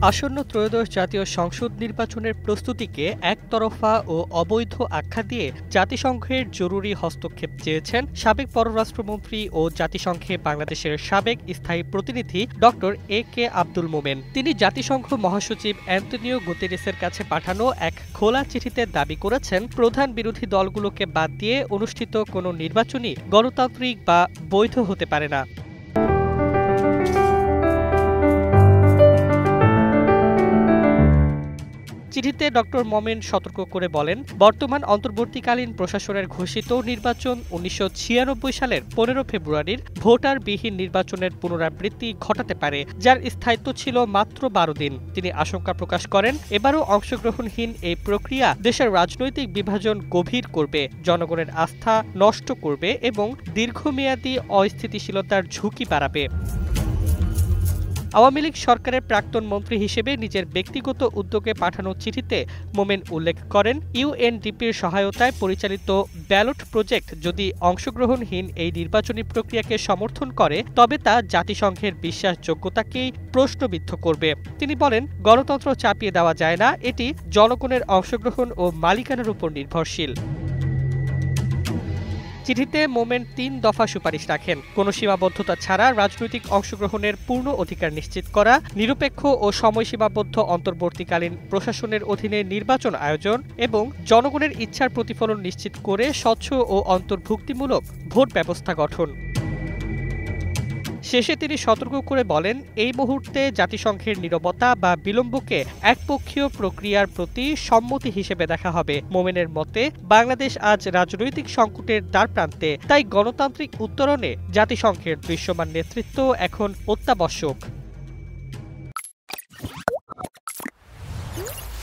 আসন্ন ত্রয়োদশ জাতীয় সংসদ নির্বাচনের প্রস্তুতিকে একতরফা ও অবৈধ আখ্যা দিয়ে জাতিসংঘের জরুরি হস্তক্ষেপ চেয়েছেন সাবেক পররাষ্ট্রমন্ত্রী ও জাতিসংঘে বাংলাদেশের সাবেক স্থায়ী প্রতিনিধি ডক্টর এ.কে আব্দুল মোমেন। তিনি জাতিসংঘ মহাসচিব অ্যান্তনিও গুতেরেসের কাছে পাঠানো এক খোলা চিঠিতে দাবি করেছেন, প্রধান বিরোধী দলগুলোকে বাদ দিয়ে অনুষ্ঠিত কোনো নির্বাচনই গণতান্ত্রিক বা বৈধ হতে পারে না। চিঠিতে ডক্টর মোমেন সতর্ক করে বলেন, বর্তমান অন্তর্বর্তীকালীন প্রশাসনের ঘোষিত নির্বাচন ১৯৯৬ সালের ১৫ ফেব্রুয়ারির ভোটারবিহীন নির্বাচনের পুনরাবৃত্তি ঘটাতে পারে, যার স্থায়িত্ব ছিল মাত্র ১২ দিন। তিনি আশঙ্কা প্রকাশ করেন, এবারও অংশগ্রহণহীন এই প্রক্রিয়া দেশের রাজনৈতিক বিভাজন গভীর করবে, জনগণের আস্থা নষ্ট করবে এবং দীর্ঘমেয়াদী অস্থিতিশীলতার ঝুঁকি বাড়াবে। আওয়ামী লীগ সরকারের প্রাক্তন মন্ত্রী হিসেবে নিজের ব্যক্তিগত উদ্যোগে পাঠানো চিঠিতে মোমেন উল্লেখ করেন, ইউএনডিপির সহায়তায় পরিচালিত ব্যালট প্রজেক্ট যদি অংশগ্রহণহীন এই নির্বাচনী প্রক্রিয়াকে সমর্থন করে, তবে তা জাতিসংঘের বিশ্বাসযোগ্যতাকেই প্রশ্নবিদ্ধ করবে। তিনি বলেন, গণতন্ত্র চাপিয়ে দেওয়া যায় না, এটি জনগণের অংশগ্রহণ ও মালিকানার উপর নির্ভরশীল। চিঠিতে মোমেন ৩ দফা সুপারিশ রাখেন, কোনো সীমাবদ্ধতা ছাড়া রাজনৈতিক অংশগ্রহণের পূর্ণ অধিকার নিশ্চিত করা, নিরপেক্ষ ও সময়সীমাবদ্ধ অন্তর্বর্তীকালীন প্রশাসনের অধীনে নির্বাচন আয়োজন এবং জনগণের ইচ্ছার প্রতিফলন নিশ্চিত করে স্বচ্ছ ও অন্তর্ভুক্তিমূলক ভোট ব্যবস্থা গঠন। শেষে তিনি সতর্ক করে বলেন, এই মুহূর্তে জাতিসংঘের নীরবতা বা বিলম্বকে একপক্ষীয় প্রক্রিয়ার প্রতি সম্মতি হিসেবে দেখা হবে। মোমেনের মতে, বাংলাদেশ আজ রাজনৈতিক সংকটের দ্বারপ্রান্তে, তাই গণতান্ত্রিক উত্তরণে জাতিসংঘের দৃশ্যমান নেতৃত্ব এখন অত্যাবশ্যক।